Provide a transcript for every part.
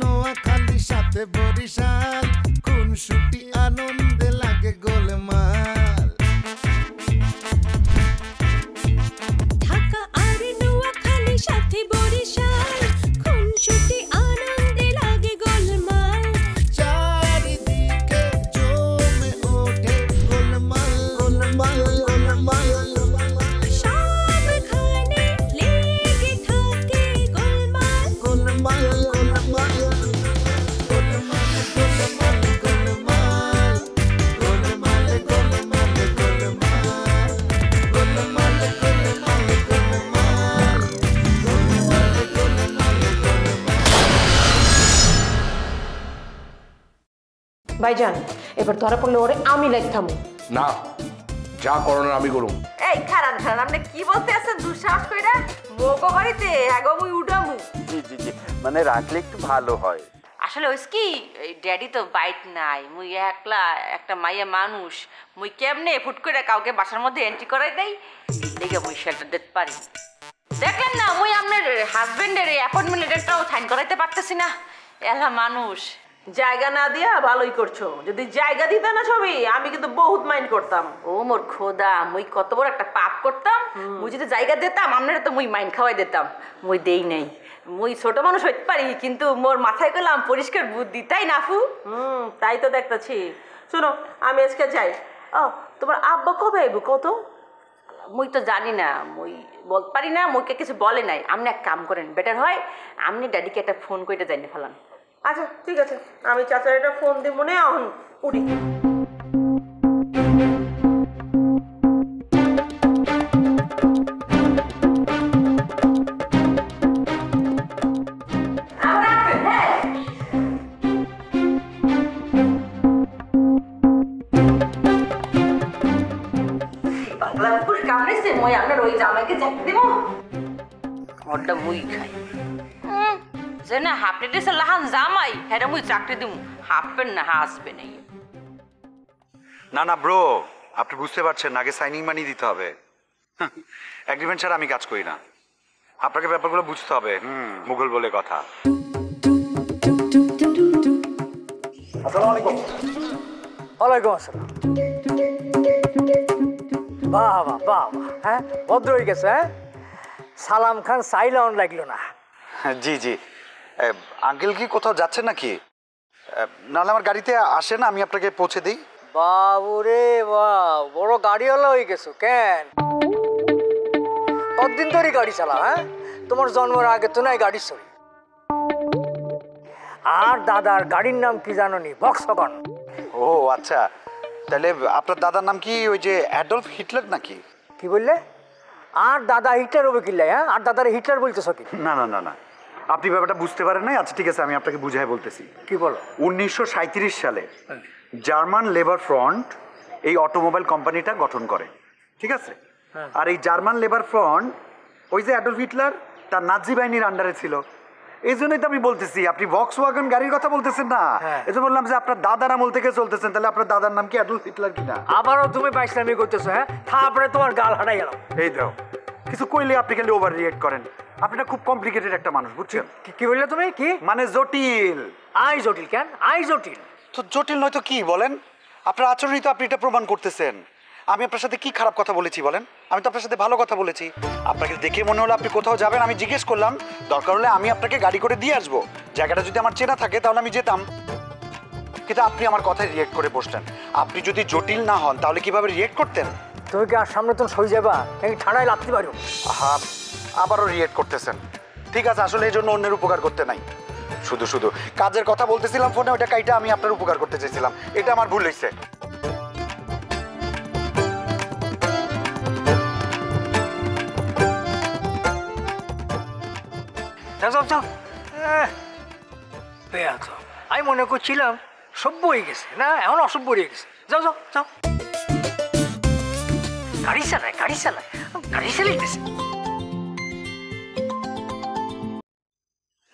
নোয়াখালী সাথে বরিশাল খুনসুটি আনন্দে লাগে গোলমাল ঢাকা আর নোয়াখালী সাথে বরিশাল খুনসুটি আনন্দে লাগে গোলমাল চারিদিকে জমে ওঠে গোলমাল গোলমাল গোলমাল সবখানে লেগে থাকে গোলমাল গোলমাল গোলমাল ভাইজান এবার ধরা পড়লে ওরে আমি লাইতামু না যা করোনা আমি করুম এই খারান খারান আপনি কি বলতে আছেন দুঃসাহস কইরা মোগো বাড়িতে আগো মুই উডামু জি জি জি মানে রাখলে একটু ভালো হয় আসলে হইছে কি এই ড্যাডি তো বাইট নাই মুই একলা একটা মাইয়া মানুষ মুই কেমনে ফুট করে কাউকে বাসার মধ্যে এন্ট্রি করাই দেই লেগে মুই শেল্টার দিতে পারি দেখলেন না মুই আপনার হাজবেন্ডের অ্যাপয়েন্টমেন্ট লেটারটাও সাইন করাইতে পারতেছি না এলা মানুষ জায়গা না দিয়া ভালোই করছো যদি জায়গা দিতে না ছবি আমি কিন্তু বহুত মাইন্ড করতাম ও মোর খোদা মুই কত বড় একটা পাপ করতাম মুই যদি জায়গা দিতাম আপনারা তো মুই মাইন্ড খাওয়াই দিতাম মুই দেই নাই মুই ছোট মানুষ হইতে পারি কিন্তু মোর মাথায় গেলাম পরিষ্কার বুদ্ধি তাই না আপু তাই তো দেখতেছি শোনো আমি আজকে যাই ও তোমার আব্বা কবে আইব কত মুই তো জানি না মুই বলতে পারি না মুইকে কিছু বলে নাই আপনি এক কাম করেন বেটার হয় আপনি ড্যাডিকে একটা ফোন করে জানিয়ে ফেলান আচ্ছা ঠিক আছে আমি চাচার একটা ফোন দিব মনে এখন উঠি মই আপনার ওই জামাইকে চাকরি দিব ওটা মুই খাই যে না হাফ প্লেটের লাহান জামাই হ্যাঁ মুই চাকরি দিব হাফ প্যান্ট না হাসবে নাই না না ব্রো আপনি বুঝতে পারছেন আগে সাইনিং মানি দিতে হবে এগ্রিমেন্ট ছাড়া আমি কাজ করি না আপনাকে ব্যাপারগুলো বুঝতে হবে মুঘল বলে কথা আসসালামু আলাইকুম ওয়ালাইকুম আসসালাম বাহ বাহ বাহ হ্যাঁ ভদ্র হয়ে গেছে হ্যাঁ সালাম খান সাইলাউন লাগলো না জি জি আঙ্কেল কি কোথাও যাচ্ছেন নাকি নাহলে আমার গাড়িতে আসেন আমি আপনাকে পৌঁছে দিই বাবুরে বাহ বড় গাড়িওয়ালা হয়ে গেছো কেন কতদিন ধরে গাড়ি চালা হ্যাঁ তোমার জন্মের আগে তো নাই গাড়ি চড়ি আর দাদার গাড়ির নাম কি জানো নি ভক্সওয়াগন ও আচ্ছা তাহলে আপনার দাদার নাম কি ওই যে অ্যাডলফ হিটলার নাকি কি বললে আর দাদা হিটলার হবে কিল্লাই হ্যাঁ আর দাদার হিটলার বলতেছো কি না না না না আপনি ব্যাপারটা বুঝতে পারেন নাই আচ্ছা ঠিক আছে আমি আপনাকে বুঝাই বলতেছি কি বলো 1937 সালে জার্মান লেবার ফ্রন্ট এই অটোমোবাইল কোম্পানিটা গঠন করে ঠিক আছে আর এই জার্মান লেবার ফ্রন্ট ওই যে অ্যাডলফ হিটলার তার নাজি বাহিনীর আন্ডারে ছিল এই জন্যই তো আমি বলতেছি আপনি ভক্সওয়াগন গাড়ির কথা বলতেছেন না এই যে বললাম যে আপনার দাদার আমল থেকে চলতেছেন তাহলে আপনার দাদার নাম কি অ্যাডলফ হিটলার কিনা আবারও তুমি বাইসলামি করতেছো হ্যাঁ তারপরে তোমার গাল হারাই গেল এই দাও কিছু কইলে আপনি খালি ওভার রিয়েক্ট করেন আপনি খুব কমপ্লিকেটেড একটা মানুষ বুঝছেন কি বললে তুমি কি মানে জটিল আই জটিল কেন আই জটিল তো জটিল নয় তো কি বলেন আপনার আচরণই তো আপনি এটা প্রমাণ করতেছেন আমি আপনার সাথে কি খারাপ কথা বলেছি বলেন আমি তো আপনার সাথে ভালো কথা বলেছি আপনাকে দেখে মনে হলো আপনি কোথাও যাবেন আমি জিজ্ঞেস করলাম দরকার হলে আমি আপনাকে গাড়ি করে দিয়ে আসবো জায়গাটা যদি আমার চেনা থাকে তাহলে আমি যেতাম কিন্তু আপনি আমার কথায় রিয়েক্ট করে বসলেন আপনি যদি জটিল না হন তাহলে কিভাবে রিয়েক্ট করতেন তুমি কি আর সামনে তুমি সই যাবা নাকি ঠান্ডায় লাগতে পারো হ্যাঁ আবারও রিয়েক্ট করতেছেন ঠিক আছে আসলে এই জন্য অন্যের উপকার করতে নাই শুধু শুধু কাজের কথা বলতেছিলাম ফোনে ওইটা কাইটা আমি আপনার উপকার করতে চাইছিলাম এটা আমার ভুল হয়েছে আমি মনে করছিলাম সভ্য হয়ে গেছে না এখন অসভ্য হয়ে গেছে যাও যাও যাও গাড়ি চালায় গাড়ি চালায় গাড়ি চালাইতেছে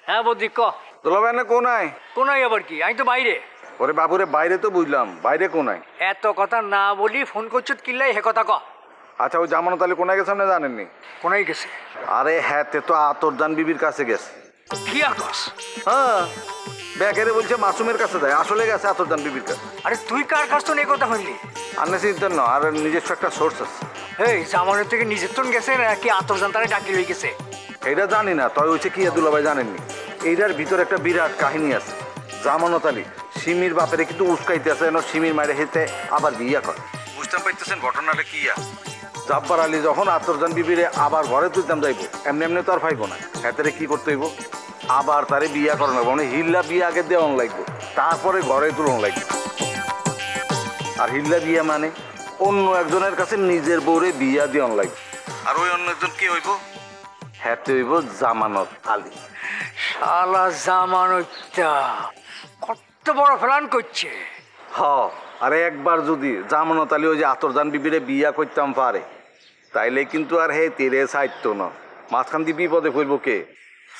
হ্যাঁ বৌদি ক তোলাবেন না কোনায় কোনায় আবার কি আমি তো বাইরে ওরে বাবুরে বাইরে তো বুঝলাম বাইরে কোনায় এত কথা না বলি ফোন করছো কিল্লাই হে কথা ক আচ্ছা ওই জামানত আলী কোনায় গেছে আপনি জানেননি কোনায় গেছে আরে হ্যাঁ তে তো আতরদান বিবির কাছে গেছে কি আকাশ হ্যাঁ ব্যাকেরে বলছে মাসুমের কাছে যায়, আসলে গেছে আতরজান বিবির কাছে। আরে তুই কার কাছ থেকে এই কথা হইলি? আর না চিন্তা না, আর নিজস্ব একটা সোর্স আছে। এই জামানের থেকে নিজের তো গেছে নাকি আতরজান তারে ডাকি লই গেছে? এইটা জানি না, তবে হচ্ছে কি দুলাভাই জানেননি, এইটার ভিতরে একটা বিরাট কাহিনী আছে। জামানত আলী সিমির বাপেরে কিন্তু উস্কাইতে আছে, সিমির মায়ের হেতে আবার বিয়া করে। বুঝতে পারতেছেন ঘটনাটা কি? জাব্বার আলী যখন আতরজান বিবিরে আবার ঘরে তুলতাম যাইব, এমনি এমনি তো আর পাইব না, হেতারে কি করতে হইব, আবার তারে বিয়া করানো, মানে হিল্লা বিয়া আগে দেওয়ান লাগবে, তারপরে ঘরে তুলন লাগবে। আর হিল্লা বিয়া মানে অন্য একজনের কাছে নিজের বউরে বিয়া দেওয়ান লাগবে। আর ওই অন্য একজন কি হইব? হেতে হইব জামানত আলী। শালা জামানতটা কত বড় প্ল্যান করছে। হ, আরে একবার যদি জামানত আলী ওই যে আতরজান বিবিরে বিয়া করতাম পারে, তাইলে কিন্তু আর হে তেরে সাইতো না, মাঝখান দিয়ে বিপদে পড়ব কে?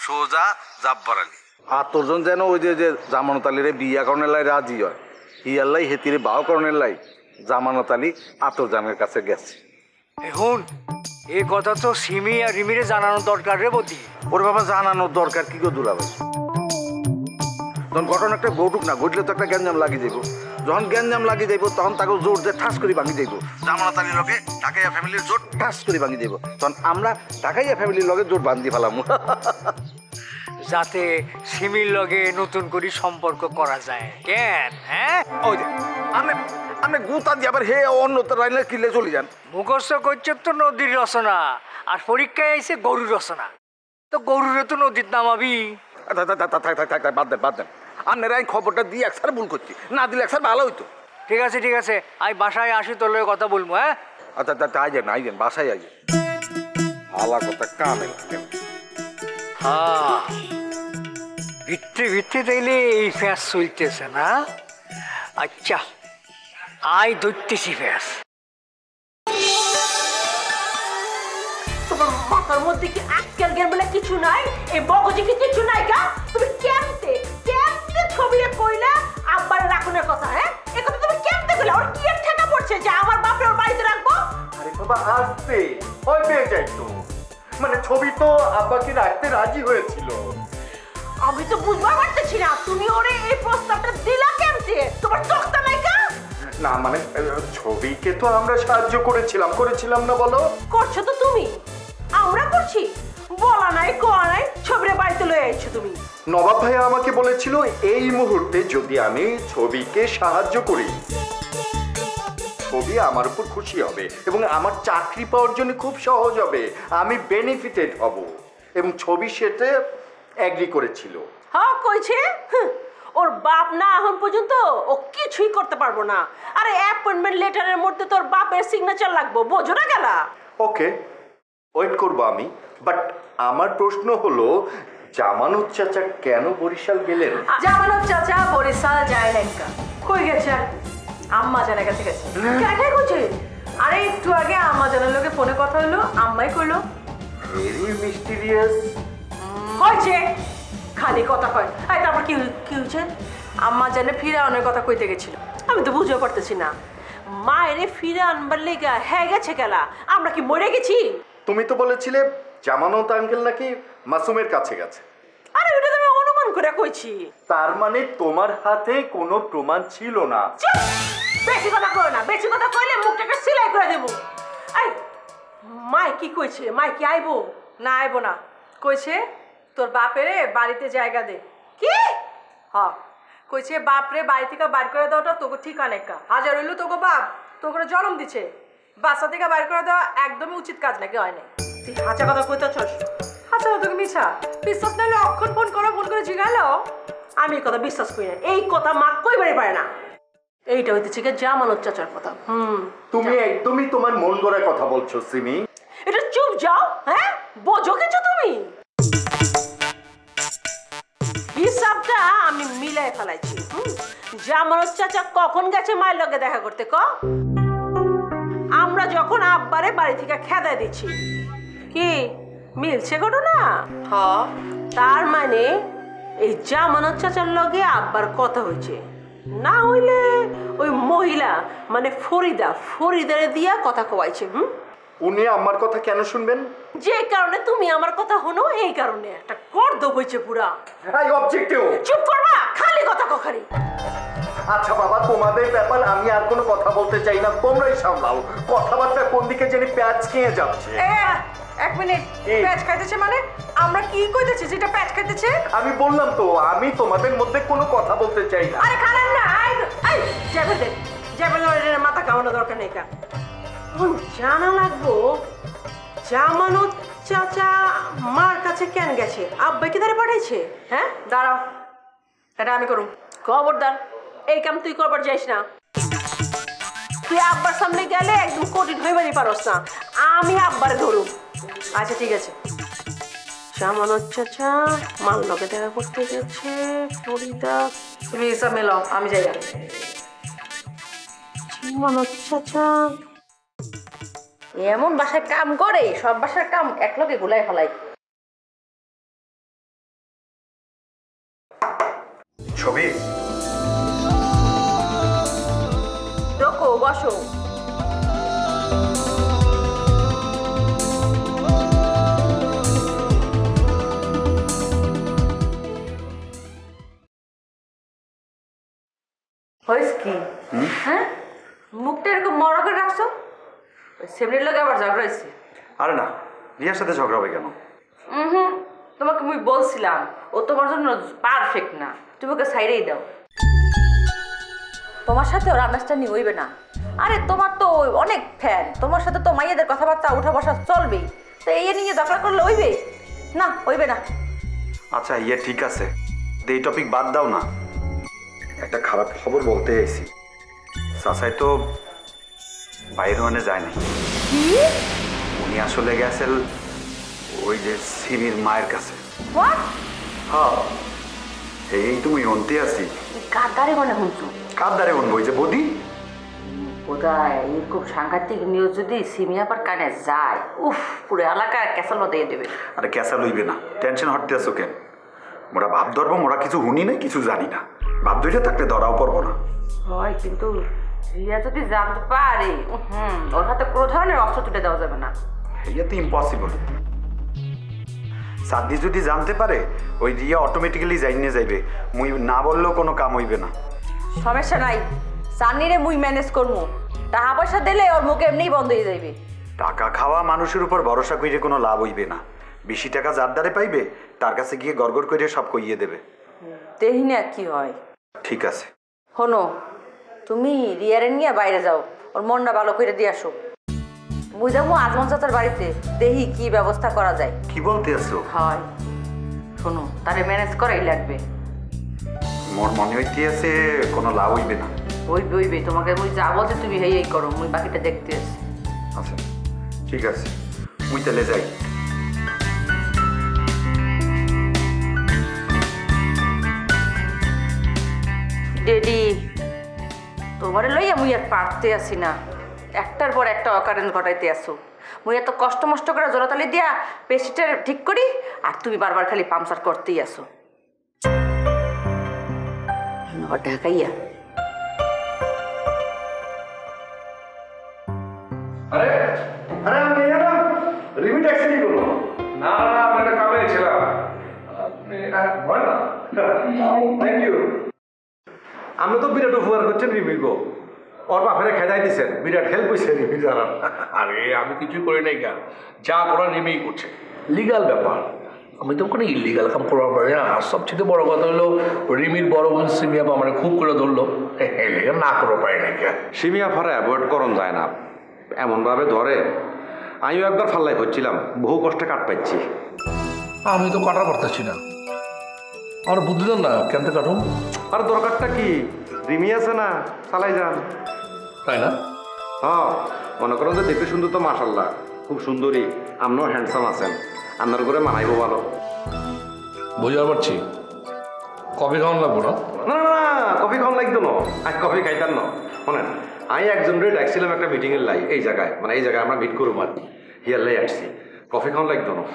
সোজা জাব্বার আলী। আতরজন যেন ওই যে জামানত আলীরে বিয়া করণের লাই রাজি হয়, হিয়াল্লাই হেতিরে বাও করণের লাই জামানত আলী আতরজানের কাছে গেছে। এখন এই কথা তো সিমি আর রিমিরে জানানো দরকার রে বদি। ওর বাবা জানানোর দরকার কি গো দুলাভাই? তখন ঘটনা একটা ঘটুক না, ঘটলে তো একটা গ্যাঞ্জাম লাগিয়ে যাইব। যখন গ্যাঞ্জাম লাগিয়ে যাইব তখন তাকে জোর দিয়ে ঠাস করে ভাঙি যাইব। জামানত আলীর লগে ঢাকাইয়া ফ্যামিলির জোর ঠাস করে ভাঙি যাইব, তখন আমরা ঢাকাইয়া ফ্যামিলির লগে জোর বান্ধি ফেলাম। যাতে সিমির লগে নতুন করে সম্পর্ক করা যায়। কেন? হ্যাঁ, ওই যে আপনি গুতা দিয়ে আবার হে অন্য তো রাইলে কিলে চলে যান। মুখস্থ করছে তো নদীর রচনা, আর পরীক্ষায় আইছে গরুর রচনা। তো গরুরে তো নদীর নামাবি। বাদ দেন আপনারা এই খবরটা দিয়ে একসার ভুল করছি, না দিলে একসার ভালো হইতো। ঠিক আছে, আমি বাসায় আসি, তোর লগে কথা বলবো। হ্যাঁ আচ্ছা আইজেন বাসায় আইজেন, আলা কথা কামে লাগে। হ্যাঁ, ভিত্তি দেখলে এই ফ্যাস চলতেছে না। আচ্ছা, আই ধরতেছি ফ্যাস। তোমার মাথার মধ্যে কি আজকাল জ্ঞান বলে কিছু নাই? এই বগজে কি কিছু নাই গা? তুমি কেমতে ছবিরে কইলা আব্বার রাখনের কথা? হ্যাঁ, এই কথা তুমি কেমতে কইলা? ওর কি এর ঠেকা পড়ছে যে আমার বাপরে ওর বাড়িতে রাখবো? আরে বাবা আসতে ভয় পেয়ে যাই তো, মানে ছবি তো আব্বাকে রাখতে রাজি হয়েছিল। আমি তো বুঝবার পারতেছি না তুমি ওরে এই প্রস্তাবটা দিলা কেমতে? তোমার চোখটা নাই গা? না মানে ছবিকে তো আমরা সাহায্য করেছিলাম না বলো? করছো তো তুমি, আমরা করছি? বলা নাই কোয়া নাই, ছবিরে বাড়িতে লয়ে আইছো তুমি। নবাব ভাইয়া আমাকে বলেছিল এই মুহূর্তে যদি আমি ছবিকে সাহায্য করি, ছবি আমার উপর খুশি হবে এবং আমার চাকরি পাওয়ার জন্য খুব সহজ হবে, আমি বেনিফিটেড হব, এবং ছবি সেটা এগ্রি করেছিল। হ্যাঁ কইছে, ওর বাপ না এখন পর্যন্ত ও কিছুই করতে পারবো না। আরে অ্যাপয়েন্টমেন্ট লেটারের মধ্যে তোর বাপের সিগনেচার লাগবে, বোঝো না গেলা? ওকে, ওয়েট করবো আমি, বাট আমার প্রশ্ন হলো জামানত চাচা কেন বরিশাল গেলেন? জামানত চাচা বরিশাল যায় না। কই গেছে? আম্মা জানা কাছে গেছে। কাকে কইছে? আরে একটু আগে আম্মা জানার লোকে ফোনে কথা হলো, আম্মাই কইলো। Very mysterious. কইছে খালি কথা কয়। আই তারপর কি হইছে? আম্মা জানে ফিরে অনেক কথা কইতে গেছিল। আমি তো বুঝতে পারতেছি না, মায়েরে ফিরে আনবার লেগা হ্যাঁ গেছে গেলা, আমরা কি মরে গেছি? তুমি তো বলেছিলে জামানত আঙ্কেল নাকি মাসুমের কাছে গেছে। আরে ওটা তো আমি অনুমান করে কইছি। তার মানে তোমার হাতে কোনো প্রমাণ ছিল না। বেশি কথা কই না, বেশি কথা কইলে মুখটাকে সিলাই করে দেব। এই মাই কি কইছে? মাই কি আইবো? না আইবো না, কইছে তোর বাপেরে বাড়িতে জায়গা দে। কি? হ্যাঁ, কইছে বাপরে বাড়ি থেকে বাইর করে দেওয়াটা তোকে ঠিক অনেকটা হাজার হইলো, তোকে বাপ তোকে জন্ম দিছে, বাচ্চা থেকে বাইর করে দেওয়া একদমই উচিত কাজ নাকি হয় না। তুই হাঁচা কথা কইতেছস? আচ্ছা তোকে মিছা বিশ্বাস নাহলে অক্ষণ ফোন করে জিগাইলো। আমি এই কথা বিশ্বাস করি না, এই কথা মা কইবারই পারে না। এইটা হইতেছে কি জামানত চাচার কথা। তুমি একদমই তোমার মন গড়া কথা বলছো সিমি। এটা চুপ যাও। হ্যাঁ, বোঝো কিছু তুমি? হিসাবটা আমি মিলাই ফেলাইছি। জামানত চাচা কখন গেছে মায়ের লগে দেখা করতে? আমরা যখন আব্বারে বাড়ি থেকে খেদাই দিচ্ছি। কি মিলছে ঘটনা? হ্যাঁ, তার মানে এই জামানত চাচার লগে আব্বার কথা হয়েছে, না হইলে ওই মহিলা মানে ফরিদারে দিয়া কথা কওয়াইছে। উনি আমার কথা কেন শুনবেন? যে কারণে তুমি আমার কথা হনো, এই কারণে একটা গর্দব হইছে পুরা। I objective. চুপ করবা, খালি কথা কখারি। আচ্ছা বাবা, তোমাদের ব্যাপার আমি আর কোনো কথা বলতে চাই না, তোমরাই সামলাও। কথাবার্তা কোন দিকে জানি প্যাচ খেয়ে যাচ্ছে। এক মিনিট, প্যাচ খাইতেছে মানে? আমরা কি কইতেছি যেটা প্যাচ খাইতেছে? আমি বললাম তো আমি তোমাদের মধ্যে কোনো কথা বলতে চাই না। আরে খালেন না, এই যাবে দে, যাবে না, মাথা খাওয়ানো দরকার নেই। জানা লাগবো জামানত চাচা মার কাছে কেন গেছে, আব্বা কি তারে পাঠাইছে? হ্যাঁ দাঁড়াও, এটা আমি করুম। খবরদার, এই কাম তুই করবার যাইস না। তুই আব্বার সামনে গেলে একদম কঠিন হয়ে বাড়ি পারস না। আমি আব্বারে ধরুম। আচ্ছা ঠিক আছে। জামানত চাচা মার লগে দেখা করতে গেছে, ফরিদা তুমি এসব মেলাও, আমি যাই। জামানত চাচা এমন বাসায় কাম করে, সব বাসার কাম একলগে গুলাই ফেলাই। ছবি রকো, বসো। হয়েছে কি? হ্যাঁ, মুখটা এরকম মরা করে রাখছো। সেমনির লোক আবার ঝগড়া হয়েছে? আরে না, রিয়ার সাথে ঝগড়া হবে কেন? তোমাকে আমি বলছিলাম ও তোমার জন্য পারফেক্ট না, তুমি ওকে সাইডেই দাও। তোমার সাথে ওর আন্ডারস্ট্যান্ডিং হইবে না। আরে তোমার তো অনেক ফ্যান, তোমার সাথে তো মাইয়াদের কথাবার্তা উঠা বসা চলবেই, তো এই নিয়ে ঝগড়া করলে হইবে না? হইবে না। আচ্ছা ইয়ে ঠিক আছে, এই টপিক বাদ দাও না। একটা খারাপ খবর বলতে এসেছি। চাচাই তো বাইরে মানে যায় নাই। উনি আসলে গেছেন ওই যে সিমির মায়ের কাছে। হ্যাঁ, এই তুমি অন্তে আছি। কার দ্বারে মনে শুনছো? কার দ্বারে অন বই যে বদি বোধহয় এরকম সাংঘাতিক নিউজ যদি সিমিয়াপার কানে যায়, উফ, পুরো এলাকা ক্যাসাল মতো দেবে। আরে ক্যাসা লইবে না, টেনশন হটতে আছো কেন? মোরা ভাব ধরবো, মোরা কিছু শুনি নাই, কিছু জানি না। ভাব ধরে থাকলে ধরাও পড়বো না। হয়, কিন্তু রিয়া যদি জানতে পারে, ওর হাতে কোনো ধরনের অস্ত্র তুলে দেওয়া যাবে না। এটা তো ইম্পসিবল। সাদি যদি জানতে পারে, ওই রিয়া অটোমেটিক্যালি যাইনে যাইবে। মুই না বললেও কোনো কাম হইবে না। সমস্যা নাই, সান্নিরে মুই ম্যানেজ করবো। টাকা পয়সা দিলে ওর মুখে এমনিই বন্ধ হয়ে যাইবে। টাকা খাওয়া মানুষের উপর ভরসা কইরে কোনো লাভ হইবে না। বেশি টাকা যার দ্বারে পাইবে তার কাছে গিয়ে গড়গড় করে সব কইয়ে দেবে। দেখি না কি হয়। ঠিক আছে। শোনো, তুমি রিয়ারে নিয়ে বাইরে যাও, ওর মনটা ভালো করে দিয়ে আসো। মুই যাবো আজমন চাচার বাড়িতে, দেখি কি ব্যবস্থা করা যায়। কি বলতে আছো? হয়, শোনো, তারে ম্যানেজ করাই লাগবে। মোর মনে হইতে আছে কোনো লাভ হইবে না। ওইবে, তোমাকে মুই যা বলছে তুমি এই করো, মুই বাকিটা দেখতে আসি। আচ্ছা ঠিক আছে, মুই তাহলে যাই। ডেডি, তোমারে লইয়া মুই আর পারতে আসি না। একটার পর একটা অকারেন্স ঘটাইতে আসো। মুই এত কষ্ট মষ্ট করে জোড়াতালি দিয়া পেশিটার ঠিক করি, আর তুমি বারবার খালি পাম্পসার করতেই আসো। ঢাকাইয়া আরে আরে আমি এলাম, রিমি ট্যাক্সি নিয়ে বলো। না না, আমি একটা কামে ছিলাম। আপনি ভয় না, থ্যাংক ইউ। আপনি তো বিরাট উপকার করছেন রিমি গো। ওর বাপেরে খেদাই দিচ্ছেন, বিরাট হেল্প হয়েছে রিমি জানা। আরে আমি কিছু করি নাই, কেন যা করার রিমিই করছে। লিগাল ব্যাপার, আমি তো কোনো ইলিগাল কাম করবার পারি না। আর সবচেয়ে বড় কথা হলো রিমির বড় বোন সিমিয়াপা মানে খুব করে ধরলো, লেগে না করতে পারি না। কেন সিমিয়া ফারে অ্যাভয়েড করন যায় না, এমনভাবে ধরে। আমিও একবার ফাল্লাই করছিলাম, বহু কষ্টে কাট পাচ্ছি। আমি তো কাটার পারতেছি না, আমার বুদ্ধি দেন না কেমতে কাটুন। আর দরকারটা কি, রিমি আছে না, চালাই যান। তাই না? হ্যাঁ, মনে করেন যে দেখতে সুন্দর তো মাশাল্লাহ, খুব সুন্দরী, আপনিও হ্যান্ডসাম আছেন, আপনার করে মানাইবো ভালো। বুঝতে পারছি, কফি খাওয়ান লাগবো না? না না, কফি খাওয়ান লাগতো না, আজ কফি খাইতাম না। শোনেন, আমি একজনের ডাকছিলাম একটা মিটিংয়ের লাই, এই জায়গায় মানে এই জায়গায় আমরা মিট করবো আর হিয়ার লাই আসছি, কফি খাওয়ান লাগতো না।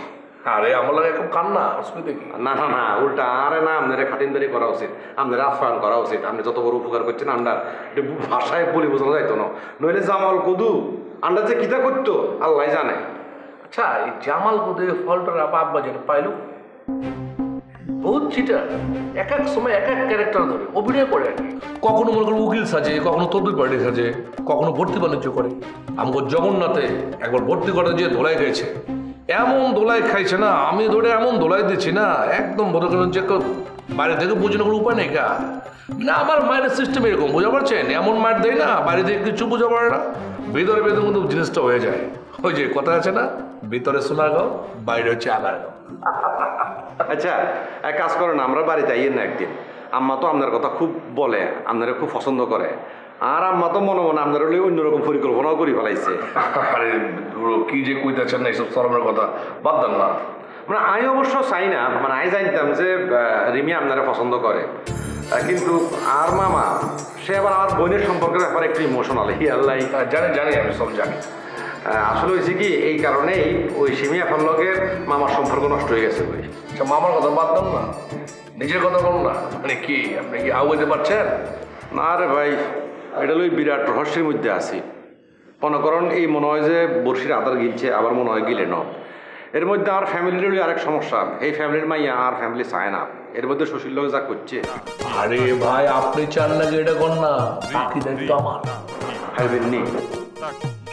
আরে আমার লাগে একদম কান্না, অসুবিধা কি? না না না, উল্টা, আরে না, আপনারা খাতিনদারি করা উচিত, আপনারা আপ্যায়ন করা উচিত। আপনি যত বড় উপকার করছেন আমরা ভাষায় বলি বোঝানো যাইতো না, নইলে জামাল কদু আন্ডা যে কিতা করতো আল্লাহ জানে। আচ্ছা এই জামাল কোথায় ফলটার আব্বা যেন পাইলো বহুত চিটার, এক এক সময় এক এক ক্যারেক্টার ধরে অভিনয় করে আর কি। কখনো মনে করো উকিল সাজে, কখনো তদবির পার্টি সাজে, কখনো ভর্তি বাণিজ্য করে। আমাকে জগন্নাথে একবার ভর্তি করে যে ধোলাই খাইছে, এমন দোলাই খাইছে না, আমি ধরে এমন দোলাই দিচ্ছি না, একদম মনে করেন যে বাইরে থেকে বোঝানোর কোনো উপায় নেই কা না। আমার মায়ের সিস্টেম এরকম, বুঝা পারছেন? এমন মায়ের দেয় না, বাইরে থেকে কিছু বোঝা পারে না, ভেতরে ভেতরে কিন্তু জিনিসটা হয়ে যায়। ওই যে কথা আছে না, ভিতরে সোনার গাও, বাইরে হচ্ছে আগার গাও। আচ্ছা এক কাজ করেন, আমরা বাড়িতে আইয়েন না একদিন। আম্মা তো আপনার কথা খুব বলে, আপনারা খুব পছন্দ করে, আর আম্মা তো মনে মনে আপনার হলে অন্যরকম পরিকল্পনাও করে ফেলাইছে। আরে কি যে কইতেছেন না এইসব শরমের কথা বাদ দেন না। মানে আমি অবশ্য চাই না, মানে আমি জানতাম যে রিমি আপনারা পছন্দ করে, কিন্তু আর মামা সে আবার আমার বোনের সম্পর্কের ব্যাপারে একটু ইমোশনাল। আল্লাহ জানি জানি, আমি সব জানি। আসলে হয়েছে কি, এই কারণেই ওই সিমিয়া ফাল্লকের মামার সম্পর্ক নষ্ট হয়ে গেছে। ওই আচ্ছা মামার কথা বাদ দেন না, নিজের কথা বলুন না। মানে কি আপনি কি আগাইতে পারছেন? না রে ভাই, এটা ওই বিরাট রহস্যের মধ্যে আছি। মনে করেন এই মনে হয় যে বর্ষির আদার গিলছে, আবার মনে হয় গিলে ন। এর মধ্যে আর ফ্যামিলির আরেক সমস্যা, এই ফ্যামিলির মাইয়া আর ফ্যামিলি চায় না। এর মধ্যে শ্বশুর লোক যা করছে। আরে ভাই আপনি চান নাকি এটা কর না, বাকি দায়িত্ব আমার। ভাইবেন নি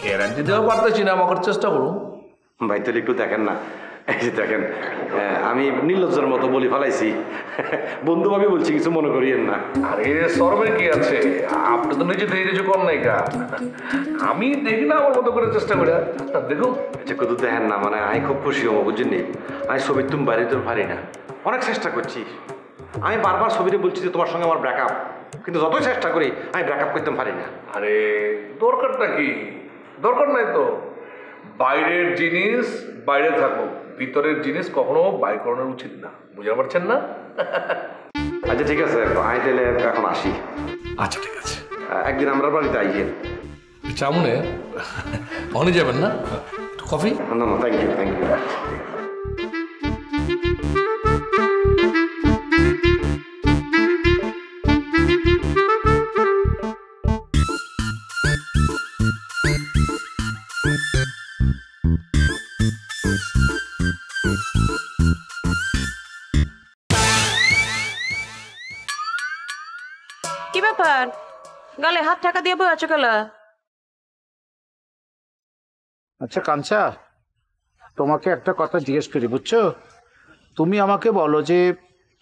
গ্যারান্টি দেওয়া পারতেছি না, আমাকে চেষ্টা করুন। ভাই তাহলে একটু দেখেন না, এই যে দেখেন আমি নির্লজ্জের মতো বলি ফেলাইছি, বন্ধু ভাবি বলছি, কিছু মনে করিয়েন না। আরে শরমের কি আছে, আপনি তো নিজে থেকে কিছু কর নাই কা, আমি দেখি না আমার মতো করে চেষ্টা করে দেখুন। আচ্ছা কত দেখেন না, মানে আমি খুব খুশি হবো বুঝছেন নি। আমি ছবির তুমি বাইরে তো পারি না, অনেক চেষ্টা করছি। আমি বারবার ছবিতে বলছি যে তোমার সঙ্গে আমার ব্রেকআপ, কিন্তু যতই চেষ্টা করি আমি ব্রেকআপ করতে পারি না। আরে দরকারটা কি? দরকার নাই তো, বাইরের জিনিস বাইরে থাকুক, ভিতরের জিনিস কখনো বাইর করানো উচিত না, বুঝতে পারছেন না? আচ্ছা ঠিক আছে, আমি তাহলে এখন আসি। আচ্ছা ঠিক আছে, একদিন আমরা বাড়িতে আইয়েন। চামুনে অনে যাবেন না? কফি? না না, থ্যাংক ইউ থ্যাংক ইউ। কি ব্যাপার, গালে হাত টাকা দিয়ে বই আছো কেলা? আচ্ছা কাঞ্চা, তোমাকে একটা কথা জিজ্ঞেস করি বুঝছো? তুমি আমাকে বলো যে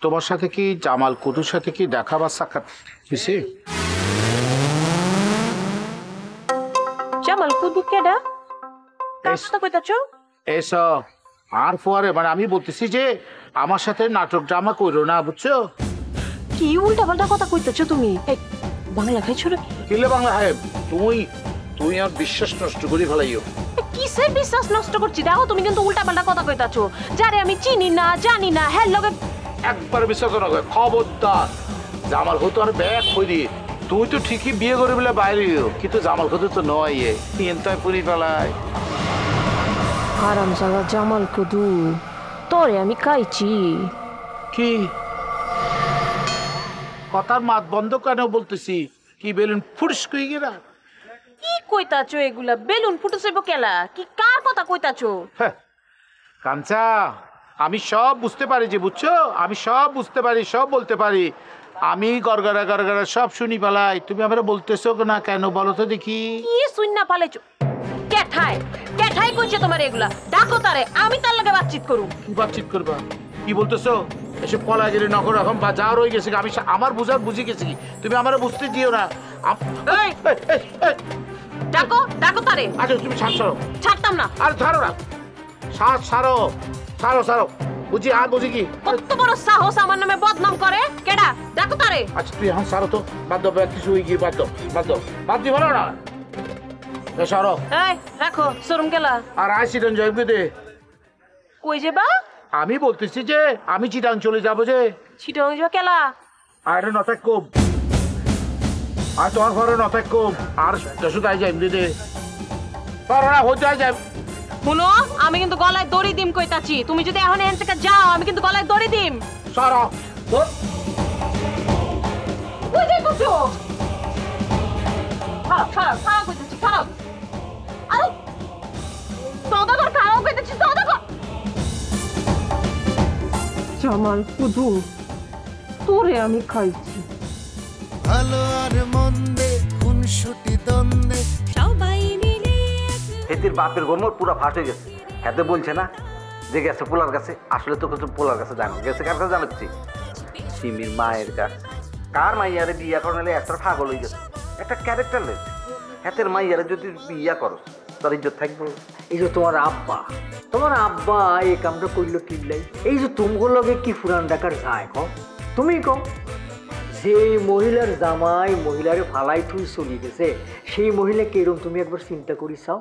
তোমার সাথে কি জামাল কুদুর সাথে কি দেখা বা সাক্ষাৎ হয়েছে? জামাল কুদু কেডা? কার সাথে কইতাছো? এসব আর পরে মানে আমি বলতেছি যে আমার সাথে নাটক ড্রামা করো না বুঝছো? কি উল্টা পাল্টা কথা কইতাছো তুমি? এই বাংলা খাইছো নাকি? কিলে বাংলা সাহেব, তুই আর বিশ্বাস নষ্ট করে ফেলাইও। কিসের বিশ্বাস নষ্ট করছি? দেখো তুমি কিন্তু উল্টা পাল্টা কথা কইতাছো, যারে আমি চিনি না জানি না হ্যাঁ লগে একবার বিশ্বাস করো, খবরদার। জামাল কত আর ব্যাগ করি, তুই তো ঠিকই বিয়ে করে বলে বাইরে, কিন্তু জামাল কত তো নয়, এনতায় পুরি ফেলায়। আরাম জাগা জামাল কুদু, তোরে আমি খাইছি। কি কথার মাত বন্ধ কেন বলতেছি? কি বেলুন ফুটস কই গেরা? কি কইতাছো এগুলা? বেলুন ফুটছেব কেলা? কি কার কথা কইতাছো? কাঞ্চা, আমি সব বুঝতে পারি যে বুঝছো, আমি সব বুঝতে পারি, সব বলতে পারি, আমি গড়গড়া গড়গড়া সব শুনি পালাই। তুমি আমরা বলতেছো না কেন বলো তো দেখি? কি শুননা পালাইছো? কেঠাই কইছে তোমার এগুলা? ডাকো তারে, আমি তার লগে বাতচিত করু। কি বাতচিত করবা? কি বলতেছো? এসব পলা গেলে নগর এখন বাজার হয়ে গেছে, আমি আমার বুঝার বুঝে গেছি, তুমি আমার বুঝতে দিও না। ডাকো তারে। আচ্ছা তুমি ছাড়ো। ছাড়তাম না। আরে ছাড়ো না, ছাড়ো বুঝি। আর বুঝি কি কত বড় সাহস আমার নামে বদনাম করে? কেডা? ডাকো তারে। আচ্ছা তুই এখন ছাড়ো তো, বাদ দাও, কিছু হয়ে গিয়ে বাদ দিই ভালো না। সরো। এই রাখো শোরুম গেলা। আর চিটাং যাইবে দে। কই যাবা? আমি বলতেছি যে আমি চিটাং চলে যাবো যে। চিটাং যাবা কেলা? আর নটাক কম, আর তোমার ঘরে নটাক কম, আর দেশে তাই যাই দে। সরোনা হয়ে যায়। শুনো, আমি কিন্তু গলায় দড়ি দিম কইতাছি, তুমি যদি এখন এখান থেকে যাও আমি কিন্তু গলায় দড়ি দিম। সরো। কই যাইতাছো? খারাপ কইতাছি, খারাপ। আরে জামাল শুধু তোরে আমি খাইছি। ভালো আর মন্দে খুনসুটি দ্বন্দ্বে সবাই মিলে হেতির বাপের গোমর পুরো ফাট হয়ে গেছে। হেতে বলছে না যে গেছে পোলার কাছে, আসলে তো কিছু পোলার কাছে জানো গেছে কার কাছে জানাচ্ছি, সিমির মায়ের কাছে। কার মাইয়ারে বিয়া করলে একটা পাগল হয়ে গেছে, একটা ক্যারেক্টার লেগেছে। হেতের মাইয়ারে যদি বিয়া করো তার ইজ্জত থাকবো। এই যে তোমার আব্বা এই কামটা করলো কিনলাই, এই যে তুমগুলো লগে কি ফুরান দেখার যায় কম তুমি কম। যে মহিলার জামাই মহিলারে ফালাই থুই চলি গেছে, সেই মহিলা কিরম তুমি একবার চিন্তা করি চাও।